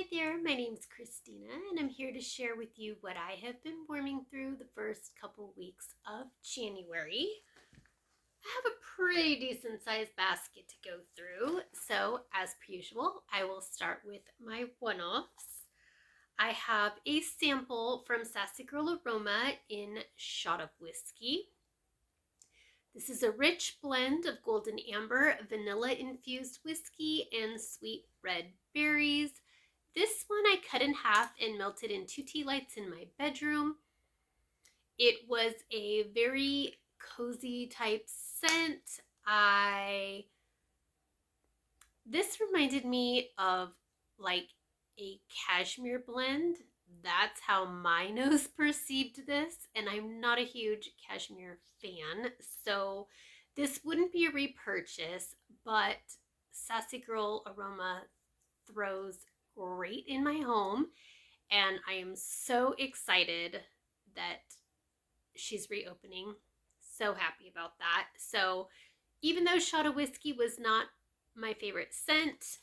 Hi there, my name's Christina and I'm here to share with you what I have been warming through the first couple weeks of January. I have a pretty decent sized basket to go through, so as per usual, I will start with my one-offs. I have a sample from Sassy Girl Aroma in Shot of Whiskey. This is a rich blend of golden amber, vanilla infused whiskey, and sweet red berries. This one I cut in half and melted in 2 tea lights in my bedroom. It was a very cozy type scent. This reminded me of like a cashmere blend. That's how my nose perceived this, and I'm not a huge cashmere fan, so this wouldn't be a repurchase, but Sassy Girl Aroma throws great in my home, and I am so excited that she's reopening. So happy about that. So even though Shot of Whiskey was not my favorite scent,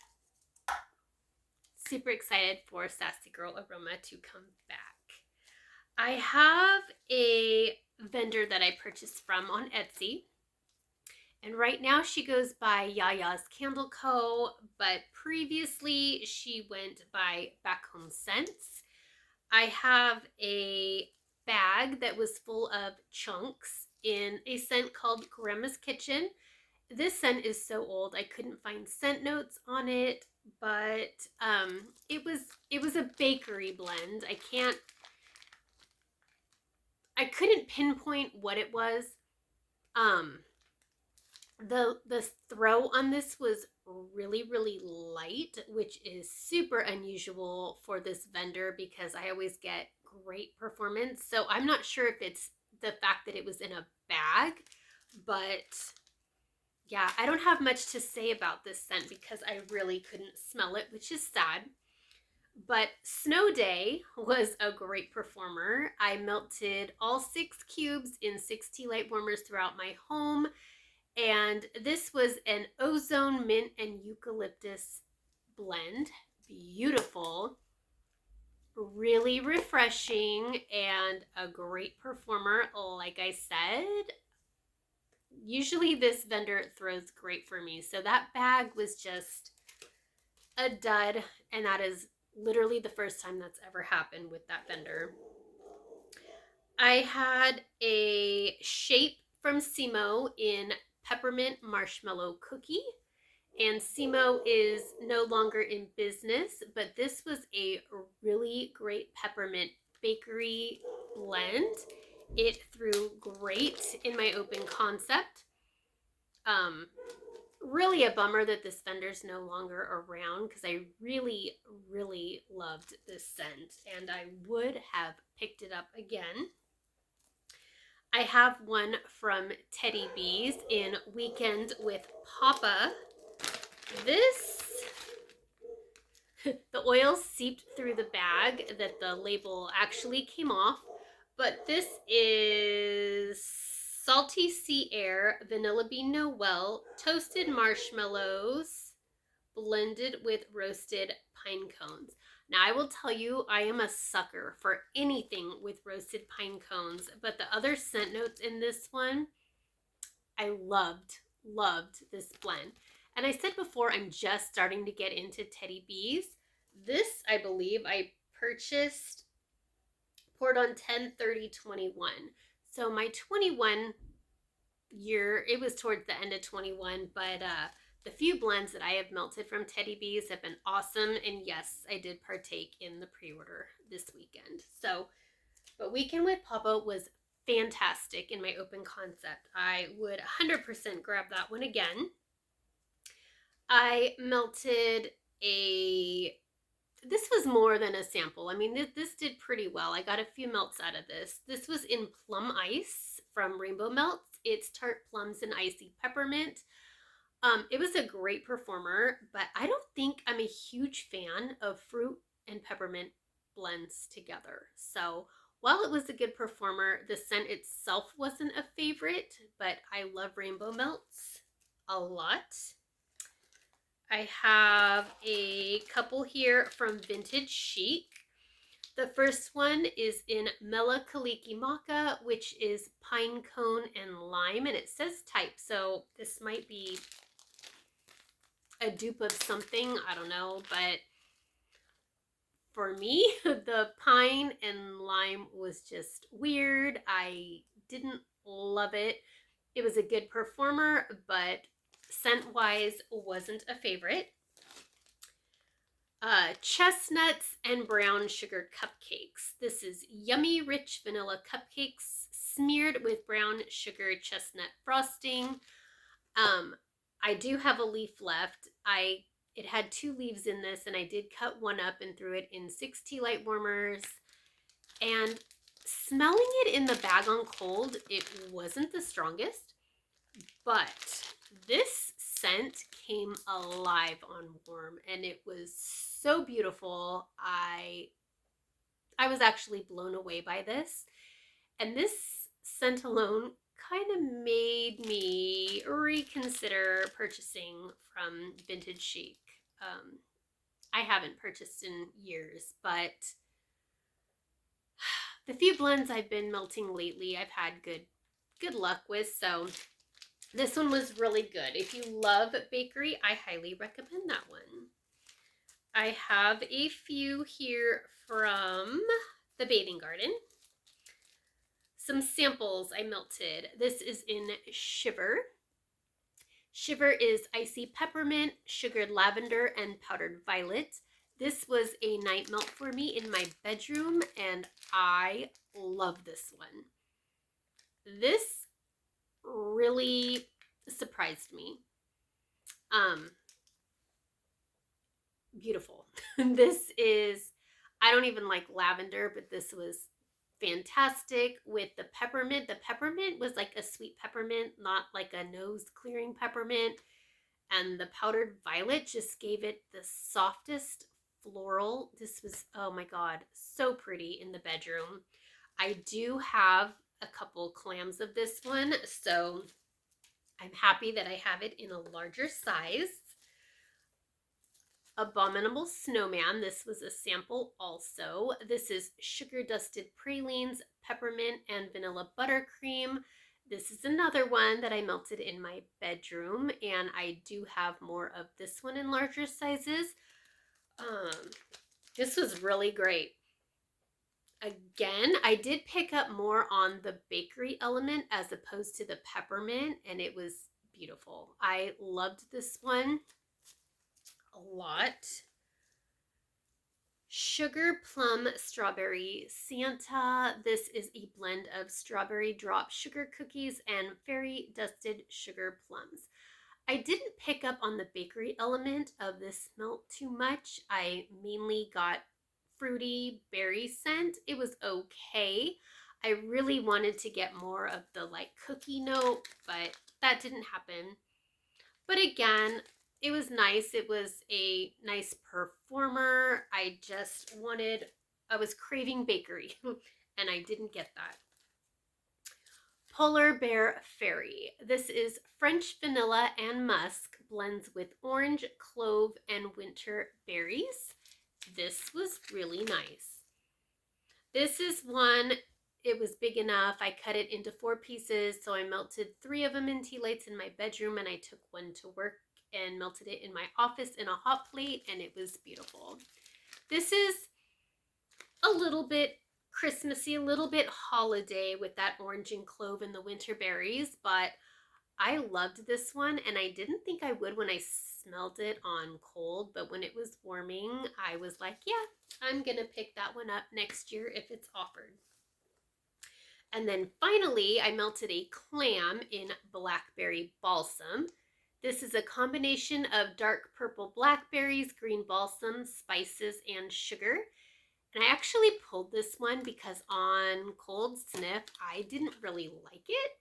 super excited for Sassy Girl Aroma to come back. I have a vendor that I purchased from on Etsy. And right now she goes by Yaya's Candle Co., but previously she went by Back Home Scents. I have a bag that was full of chunks in a scent called Grandma's Kitchen. This scent is so old, I couldn't find scent notes on it, but it was a bakery blend. I couldn't pinpoint what it was. The throw on this was really, really light, which is super unusual for this vendor because I always get great performance. So I'm not sure if it's the fact that it was in a bag, but yeah, I don't have much to say about this scent because I really couldn't smell it, which is sad. But Snow Day was a great performer. I melted all 6 cubes in 6 tea light warmers throughout my home. And this was an Ozone mint and eucalyptus blend. Beautiful, really refreshing, and a great performer. Like I said, usually this vendor throws great for me. So that bag was just a dud, and that is literally the first time that's ever happened with that vendor. I had a shape from Simo in Peppermint Marshmallow Cookie, and Simo is no longer in business, but this was a really great peppermint bakery blend. It threw great in my open concept. Really a bummer that this vendor's no longer around because I really, really loved this scent and I would have picked it up again. I have one from Teddy Bees in Weekend with Papa. The oil seeped through the bag that the label actually came off, but this is Salty Sea Air, Vanilla Bean Noel, Toasted Marshmallows, blended with roasted pine cones. Now, I will tell you, I am a sucker for anything with roasted pine cones, but the other scent notes in this one, I loved this blend. And I said before, I'm just starting to get into Teddy Bees. This, I believe, I purchased, poured on 10/30/21. So my 21 year, it was towards the end of 21, but the few blends that I have melted from Teddy Bees have been awesome. And yes, I did partake in the pre-order this weekend. So, but Weekend with Papa was fantastic in my open concept. I would 100% grab that one again. I melted this was more than a sample. I mean, this did pretty well. I got a few melts out of this. This was in Plum Ice from Rainbow Melts. It's tart plums and icy peppermint. It was a great performer, but I don't think I'm a huge fan of fruit and peppermint blends together. So while it was a good performer, the scent itself wasn't a favorite, but I love Rainbow Melts a lot. I have a couple here from Vintage Chic. The first one is in Mele Kaliki Mocha, which is pine cone and lime, and it says type, so this might be a dupe of something, I don't know, but for me, the pine and lime was just weird. I didn't love it. It was a good performer, but scent-wise wasn't a favorite. Chestnuts and brown sugar cupcakes. This is yummy, rich vanilla cupcakes smeared with brown sugar chestnut frosting. I do have a leaf left. It had 2 leaves in this, and I did cut one up and threw it in 6 tea light warmers. And smelling it in the bag on cold, it wasn't the strongest, but this scent came alive on warm, and it was so beautiful. I was actually blown away by this, and this scent alone kind of made me reconsider purchasing from Vintage Chic. I haven't purchased in years, but the few blends I've been melting lately, I've had good luck with, so this one was really good. If you love bakery, I highly recommend that one. I have a few here from the Bathing Garden. Some samples I melted. This is in Shiver. Shiver is icy peppermint, sugared lavender, and powdered violet. This was a night melt for me in my bedroom, and I love this one. This really surprised me. Beautiful. This is, I don't even like lavender, but this was fantastic with the peppermint. The peppermint was like a sweet peppermint, not like a nose clearing peppermint. And the powdered violet just gave it the softest floral. This was, oh my God, so pretty in the bedroom. I do have a couple clams of this one, so I'm happy that I have it in a larger size. Abominable Snowman. This was a sample also. This is sugar dusted pralines, peppermint, and vanilla buttercream. This is another one that I melted in my bedroom, and I do have more of this one in larger sizes. This was really great. Again, I did pick up more on the bakery element as opposed to the peppermint, and it was beautiful. I loved this one a lot. Sugar Plum Strawberry Santa. This is a blend of strawberry drop sugar cookies and fairy dusted sugar plums. I didn't pick up on the bakery element of this melt too much. I mainly got fruity berry scent. It was okay. I really wanted to get more of the like cookie note, but that didn't happen. But again, it was nice. It was a nice performer. I was craving bakery and I didn't get that. Polar Bear Fairy. This is French vanilla and musk blends with orange, clove, and winter berries. This was really nice. This is one, it was big enough. I cut it into 4 pieces, so I melted 3 of them in tea lights in my bedroom, and I took one to work and melted it in my office in a hot plate, and it was beautiful. This is a little bit Christmassy, a little bit holiday with that orange and clove and the winter berries, but I loved this one, and I didn't think I would when I smelled it on cold, but when it was warming, I was like, yeah, I'm gonna pick that one up next year if it's offered. And then finally, I melted a clam in Blackberry Balsam. This is a combination of dark purple blackberries, green balsam, spices, and sugar. And I actually pulled this one because on cold sniff, I didn't really like it.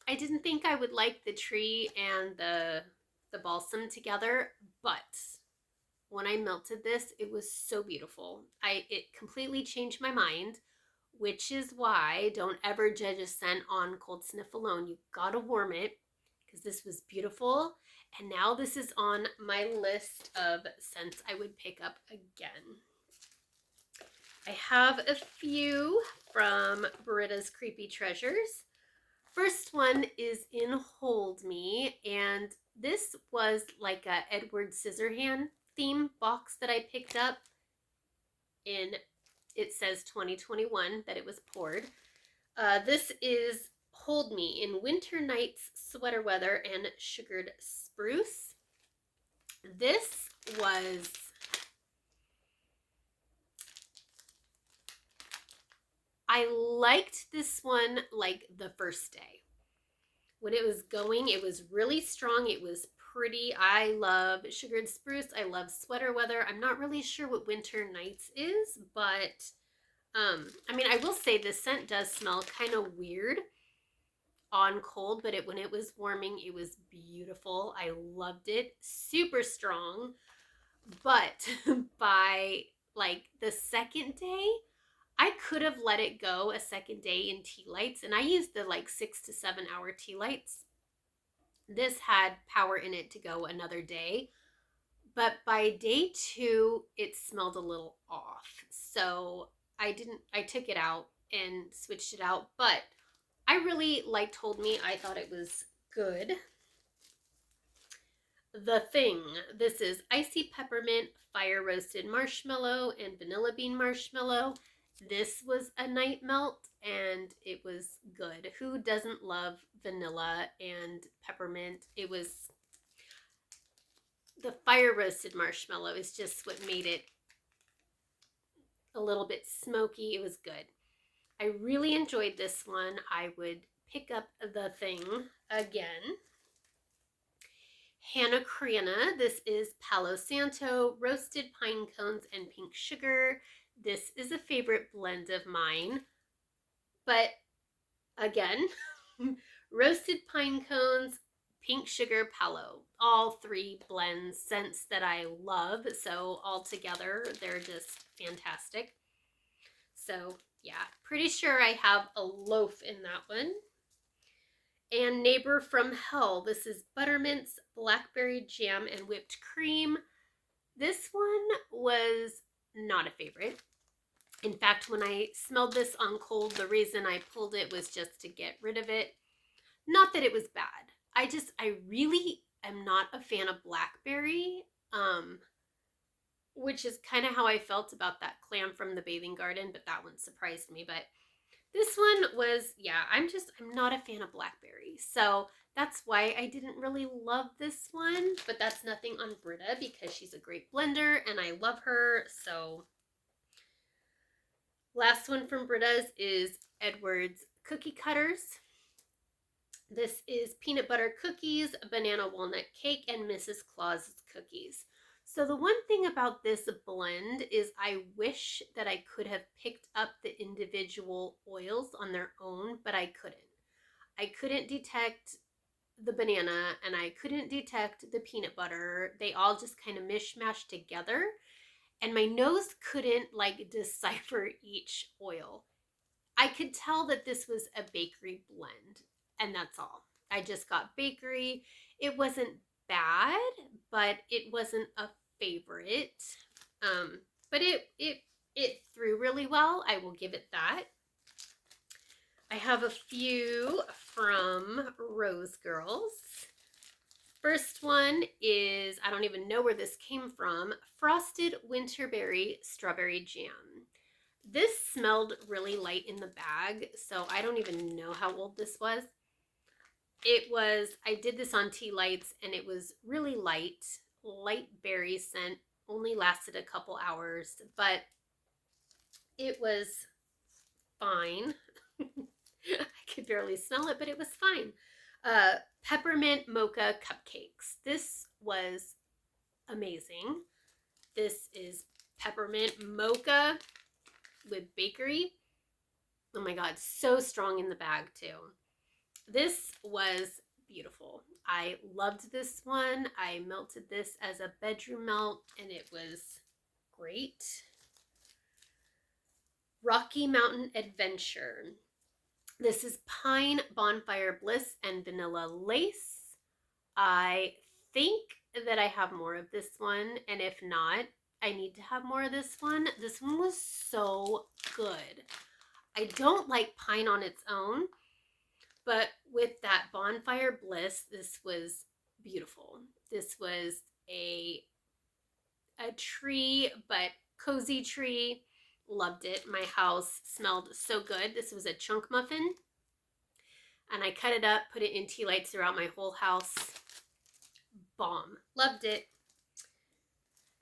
I didn't think I would like the tree and the balsam together, but when I melted this, it was so beautiful. It completely changed my mind, which is why don't ever judge a scent on cold sniff alone. You gotta warm it, because this was beautiful. And now this is on my list of scents I would pick up again. I have a few from BRITTA'S Creepy Treasures. First one is in Hold Me, and this was like a Edward Scissorhand theme box that I picked up in, it says 2021 that it was poured. This is Hold Me in Winter Nights, Sweater Weather, and Sugared Spruce. This was I liked this one like the first day. When it was going, it was really strong. It was pretty. I love Sugared Spruce. I love Sweater Weather. I'm not really sure what Winter Nights is, but I mean, I will say this scent does smell kind of weird on cold, but when it was warming, it was beautiful. I loved it. Super strong. But by like the second day, I could have let it go a second day in tea lights, and I used the like 6 to 7 hour tea lights. This had power in it to go another day, but by day 2, it smelled a little off. So I took it out and switched it out, but I really liked Hold Me. I thought it was good. The Thing. This is Icy Peppermint, Fire Roasted Marshmallow, and Vanilla Bean Marshmallow. This was a night melt, and it was good. Who doesn't love vanilla and peppermint? It was, the fire roasted marshmallow is just what made it a little bit smoky. It was good. I really enjoyed this one. I would pick up The Thing again. Hannah Cranna. This is Palo Santo, roasted pine cones, and pink sugar. This is a favorite blend of mine. But again, roasted pine cones, pink sugar, Palo. All 3 blends, scents that I love. So all together, they're just fantastic. So yeah, pretty sure I have a loaf in that one. And Neighbor from Hell. This is Buttermints, Blackberry Jam, and Whipped Cream. This one was not a favorite. In fact, when I smelled this on cold, the reason I pulled it was just to get rid of it. Not that it was bad. I really am not a fan of blackberry, which is kind of how I felt about that clam from the bathing garden, but that one surprised me. But this one was, yeah, I'm not a fan of blackberry. So that's why I didn't really love this one, but that's nothing on Britta because she's a great blender and I love her. So last one from Britta's is Edward's Cookie Cutters. This is peanut butter cookies, banana walnut cake, and Mrs. Claus's cookies. So the one thing about this blend is I wish that I could have picked up the individual oils on their own, but I couldn't. I couldn't detect the banana and I couldn't detect the peanut butter. They all just kind of mishmashed together. And my nose couldn't like decipher each oil. I could tell that this was a bakery blend, and that's all. I just got bakery. It wasn't bad, but it wasn't a favorite. But it threw really well. I will give it that. I have a few from Rose Girls. First one is, I don't even know where this came from, Frosted Winterberry Strawberry Jam. This smelled really light in the bag, so I don't even know how old this was. I did this on tea lights, and it was really light berry scent, only lasted a couple hours, but it was fine. I could barely smell it, but it was fine. Peppermint Mocha Cupcakes. This was amazing. This is peppermint mocha with bakery. Oh my god, so strong in the bag too. This was beautiful. I loved this one. I melted this as a bedroom melt and it was great. Rocky Mountain Adventure. This is Pine Bonfire Bliss and Vanilla Lace. I think that I have more of this one, and if not, I need to have more of this one. This one was so good. I don't like pine on its own, but with that Bonfire Bliss, this was beautiful. This was a tree, but cozy tree. Loved it. My house smelled so good. This was a chunk muffin, and I cut it up, put it in tea lights throughout my whole house. Bomb. Loved it.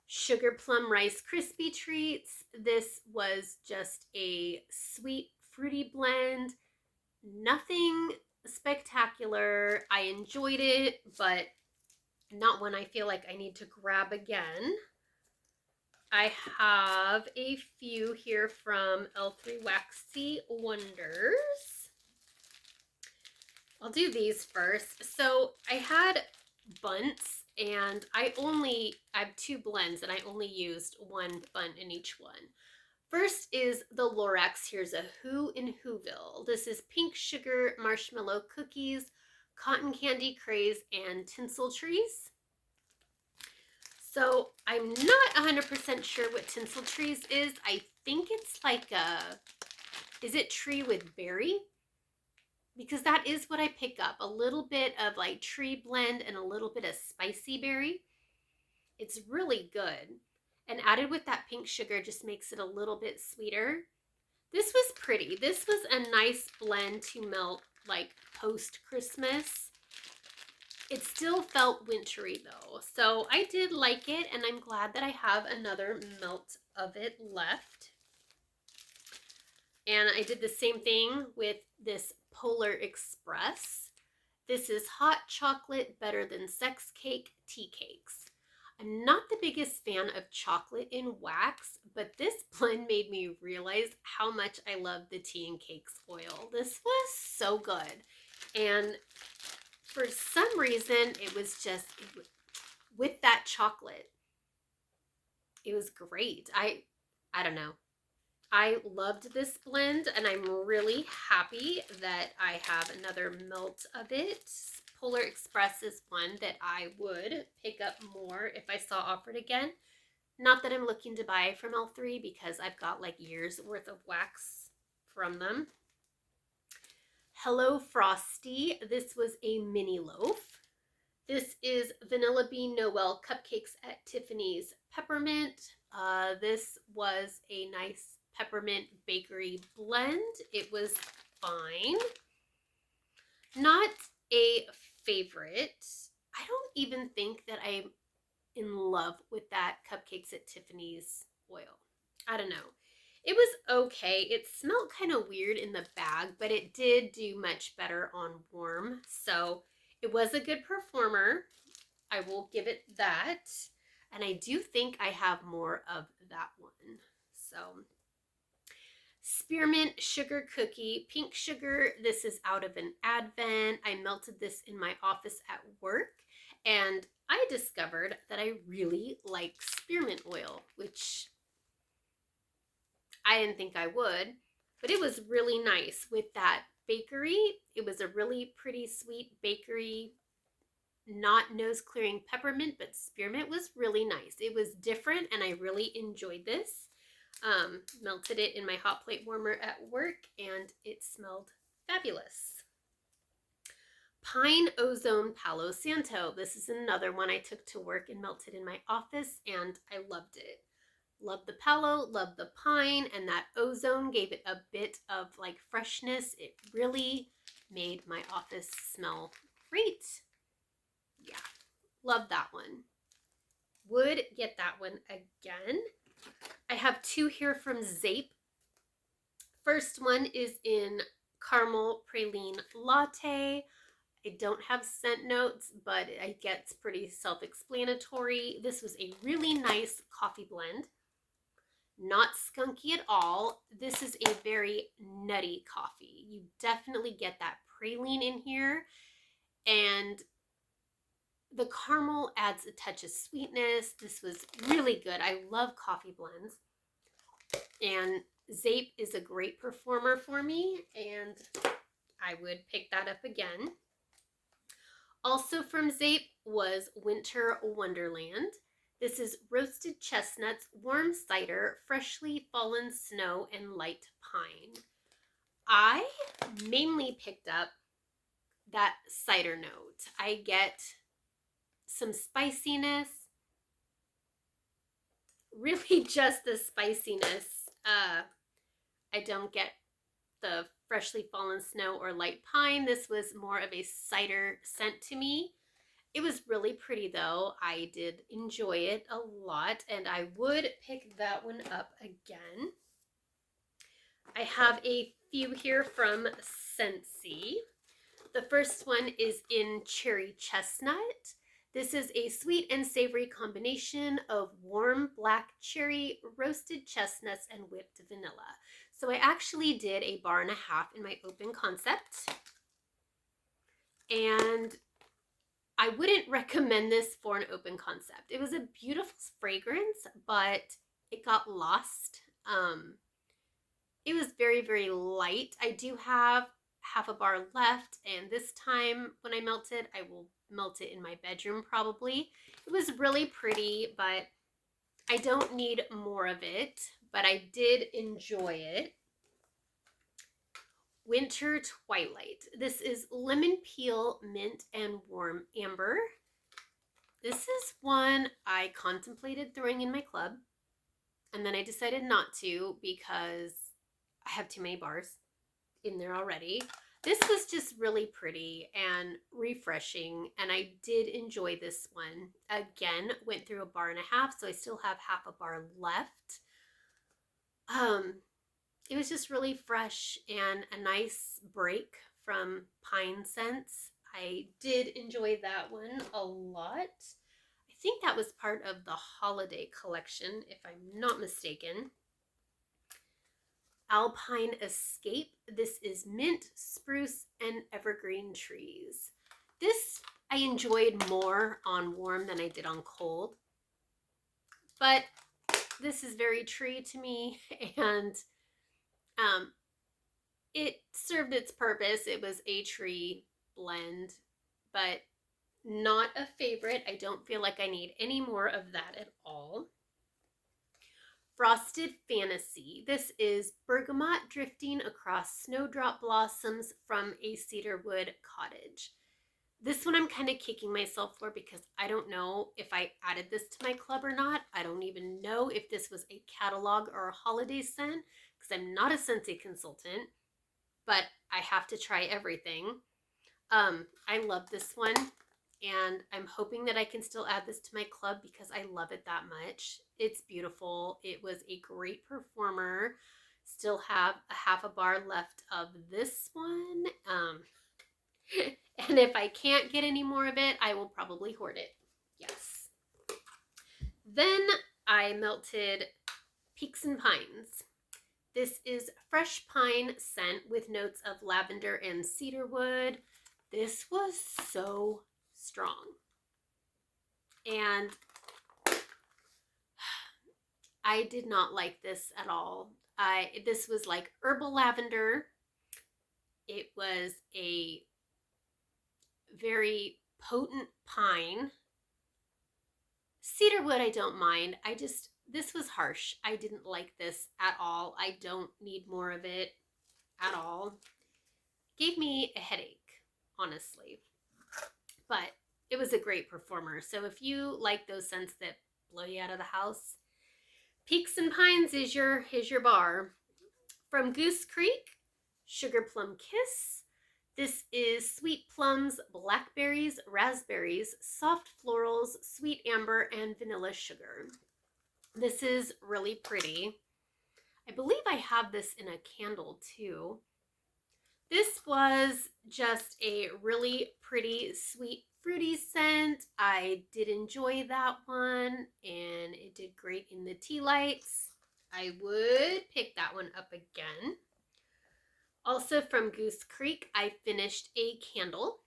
Sugar Plum Rice Krispie Treats. This was just a sweet, fruity blend. Nothing spectacular. I enjoyed it, but not one I feel like I need to grab again. I have a few here from L3 Waxy Wonders. I'll do these first. So I had bunts, and I have 2 blends, and I only used 1 bunt in each one. First is the Lorax. Here's a Who in Whoville. This is pink sugar marshmallow cookies, cotton candy craze, and tinsel trees. So I'm not 100% sure what tinsel trees is. I think it's like is it tree with berry? Because that is what I pick up. A little bit of like tree blend and a little bit of spicy berry. It's really good. And added with that pink sugar just makes it a little bit sweeter. This was pretty. This was a nice blend to melt like post-Christmas. It still felt wintry though. So I did like it, and I'm glad that I have another melt of it left. And I did the same thing with this Polar Express. This is hot chocolate better than sex cake tea cakes. I'm not the biggest fan of chocolate in wax, but this blend made me realize how much I love the tea and cakes oil. This was so good. And for some reason, it was just, with that chocolate, it was great. I don't know. I loved this blend, and I'm really happy that I have another melt of it. Polar Express is one that I would pick up more if I saw offered again. Not that I'm looking to buy from L3 because I've got like years worth of wax from them. Hello Frosty. This was a mini loaf. This is Vanilla Bean Noel Cupcakes at Tiffany's Peppermint. This was a nice peppermint bakery blend. It was fine. Not a favorite. I don't even think that I'm in love with that Cupcakes at Tiffany's oil. I don't know. It was okay. It smelled kind of weird in the bag, but it did do much better on warm. So it was a good performer. I will give it that. And I do think I have more of that one. So Spearmint Sugar Cookie, pink sugar. This is out of an Advent. I melted this in my office at work, and I discovered that I really like spearmint oil, which I didn't think I would, but it was really nice with that bakery. It was a really pretty sweet bakery, not nose clearing peppermint, but spearmint was really nice. It was different, and I really enjoyed this. Melted it in my hot plate warmer at work, and it smelled fabulous. Pine Ozone Palo Santo. This is another one I took to work and melted in my office, and I loved it. Loved the Palo, loved the pine, and that ozone gave it a bit of like freshness. It really made my office smell great. Yeah, love that one. Would get that one again. I have 2 here from ZEEP. First one is in Caramel Praline Latte. I don't have scent notes, but it gets pretty self-explanatory. This was a really nice coffee blend. Not skunky at all. This is a very nutty coffee. You definitely get that praline in here, and the caramel adds a touch of sweetness. This was really good. I love coffee blends, and ZEEP is a great performer for me, and I would pick that up again. Also from ZEEP was Winter Wonderland. This is roasted chestnuts, warm cider, freshly fallen snow, and light pine. I mainly picked up that cider note. I get some spiciness, really just the spiciness. I don't get the freshly fallen snow or light pine. This was more of a cider scent to me. It was really pretty though. I did enjoy it a lot and I would pick that one up again. I have a few here from SCENTSY. The first one is in Cherry Chestnut. This is a sweet and savory combination of warm black cherry, roasted chestnuts, and whipped vanilla. So I actually did a bar and a half in my open concept. And I wouldn't recommend this for an open concept. It was a beautiful fragrance, but it got lost. It was very, very light. I do have half a bar left, and this time when I melt it, I will melt it in my bedroom probably. It was really pretty, but I don't need more of it, but I did enjoy it. Winter Twilight. This is lemon peel, mint, and warm amber. This is one I contemplated throwing in my club, and then I decided not to because I have too many bars in there already. This was just really pretty and refreshing, and I did enjoy this one. Again, went through a bar and a half, so I still have half a bar left. It was just really fresh and a nice break from pine scents. I did enjoy that one a lot. I think that was part of the holiday collection, if I'm not mistaken. Alpine Escape. This is mint, spruce, and evergreen trees. This I enjoyed more on warm than I did on cold. But this is very tree to me, and it served its purpose. It was a tree blend, but not a favorite. I don't feel like I need any more of that at all. Frosted Fantasy. This is bergamot drifting across snowdrop blossoms from a cedarwood cottage. This one I'm kind of kicking myself for because I don't know if I added this to my club or not. I don't even know if this was a catalog or a holiday scent because I'm not a SCENTSY consultant, but I have to try everything. I love this one, and I'm hoping that I can still add this to my club because I love it that much. It's beautiful. It was a great performer. Still have a half a bar left of this one. And if I can't get any more of it, I will probably hoard it. Yes. Then I melted Peaks and Pines. This is fresh pine scent with notes of lavender and cedarwood. This was so strong. And I did not like this at all. This was like herbal lavender. It was a very potent pine. Cedarwood I don't mind. This was harsh. I didn't like this at all. I don't need more of it at all. Gave me a headache, honestly. But it was a great performer. So if you like those scents that blow you out of the house, Peaks and Pines is your bar. From Goose Creek, Sugar Plum Kiss. This is sweet plums, blackberries, raspberries, soft florals, sweet amber, and vanilla sugar. This is really pretty. I believe I have this in a candle too. This was just a really pretty, sweet, fruity scent. I did enjoy that one, and it did great in the tea lights. I would pick that one up again. Also from Goose Creek, I finished a candle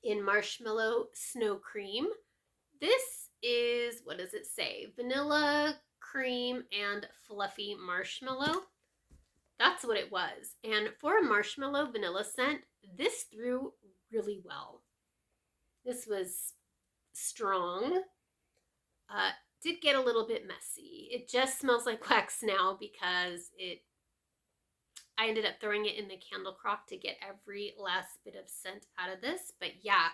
in Marshmallow Snow Cream. This is, what does it say? Vanilla, cream, and fluffy marshmallow. That's what it was. And for a marshmallow vanilla scent, this threw really well. This was strong. Did get a little bit messy. It just smells like wax now because I ended up throwing it in the candle crock to get every last bit of scent out of this. But yeah,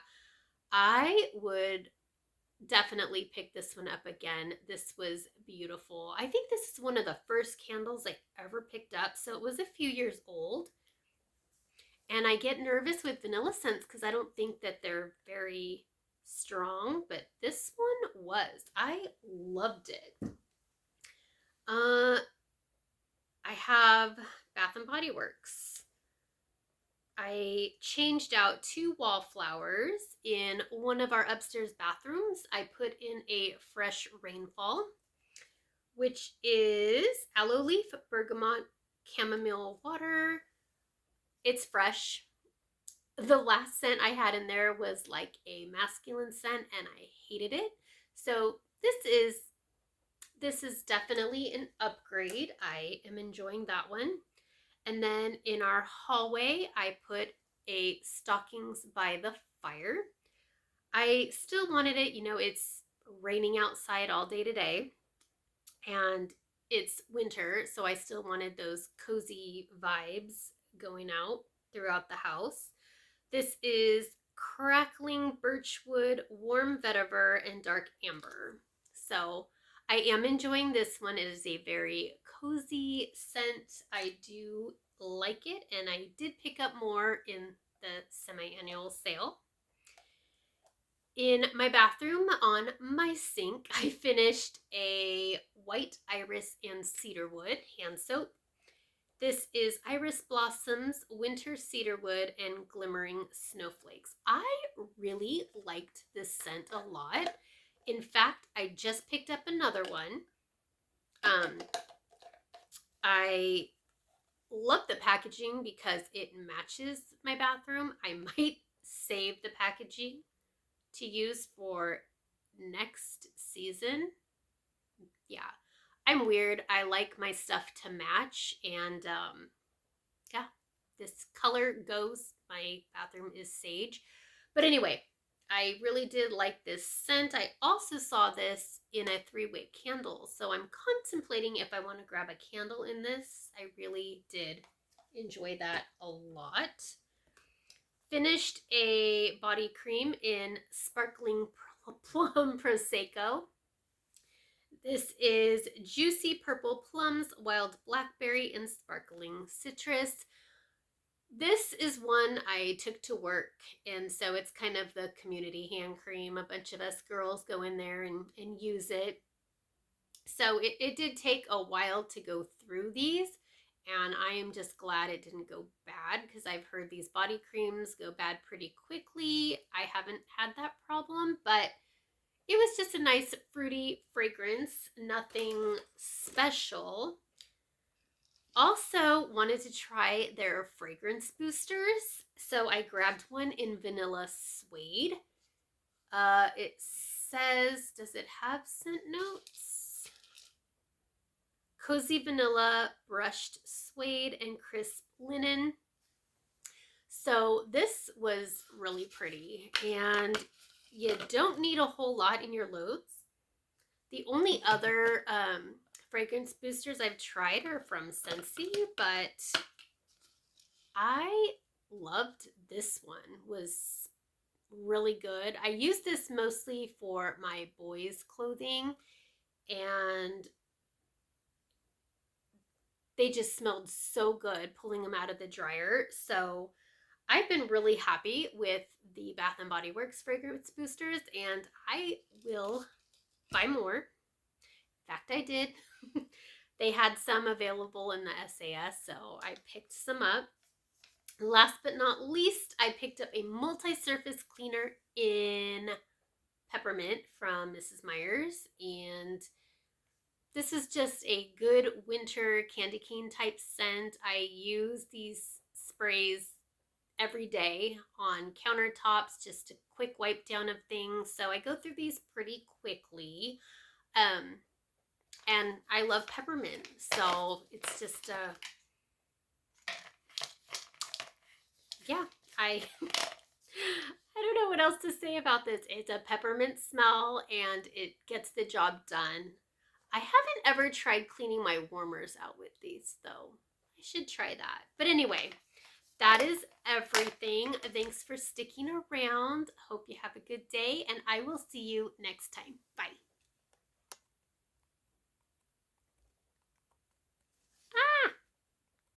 I would definitely pick this one up again. This was beautiful. I think this is one of the first candles I ever picked up, so it was a few years old. And I get nervous with vanilla scents because I don't think that they're very strong, but this one was. I loved it. I have Bath and Body Works. I changed out 2 wallflowers in one of our upstairs bathrooms. I put in a Fresh Rainfall, which is aloe leaf, bergamot, chamomile water. It's fresh. The last scent I had in there was like a masculine scent and I hated it. So this is definitely an upgrade. I am enjoying that one. And then in our hallway, I put a Stockings by the Fire. I still wanted it, you know, it's raining outside all day today and it's winter, so I still wanted those cozy vibes going out throughout the house. This is Crackling Birchwood, Warm Vetiver, and Dark Amber. So I am enjoying this one. It is a very cozy scent. I do like it, and I did pick up more in the semi-annual sale. In my bathroom on my sink, I finished a White Iris and Cedarwood hand soap. This is Iris Blossoms, Winter Cedarwood, and Glimmering Snowflakes. I really liked this scent a lot. In fact, I just picked up another one. I love the packaging because it matches my bathroom. I might save the packaging to use for next season. Yeah, I'm weird. I like my stuff to match, and yeah, this color goes. My bathroom is sage. But anyway, I really did like this scent. I also saw this in a 3-wick candle, so I'm contemplating if I want to grab a candle in this. I really did enjoy that a lot. Finished a body cream in Sparkling Plum Prosecco. This is Juicy Purple Plums, Wild Blackberry, and Sparkling Citrus. This is one I took to work, and so it's kind of the community hand cream. A bunch of us girls go in there and use it. So it did take a while to go through these, and I am just glad it didn't go bad because I've heard these body creams go bad pretty quickly. I haven't had that problem, but it was just a nice fruity fragrance, nothing special. Also wanted to try their fragrance boosters, so I grabbed one in Vanilla Suede. It says, does it have scent notes? Cozy Vanilla, Brushed Suede, and Crisp Linen. So this was really pretty, and you don't need a whole lot in your loads. The only other fragrance boosters I've tried are from SCENTSY, but I loved this one. It was really good. I use this mostly for my boys' clothing, and they just smelled so good pulling them out of the dryer. So I've been really happy with the Bath & Body Works fragrance boosters, and I will buy more. In fact, I did. They had some available in the SAS, so I picked some up. Last but not least, I picked up a multi-surface cleaner in Peppermint from Mrs. Meyer's, and this is just a good winter candy cane type scent. I use these sprays every day on countertops, just a quick wipe down of things. So I go through these pretty quickly. And I love peppermint. So it's just, yeah, I don't don't know what else to say about this. It's a peppermint smell and it gets the job done. I haven't ever tried cleaning my warmers out with these though. I should try that. But anyway, that is everything. Thanks for sticking around. Hope you have a good day and I will see you next time. Bye.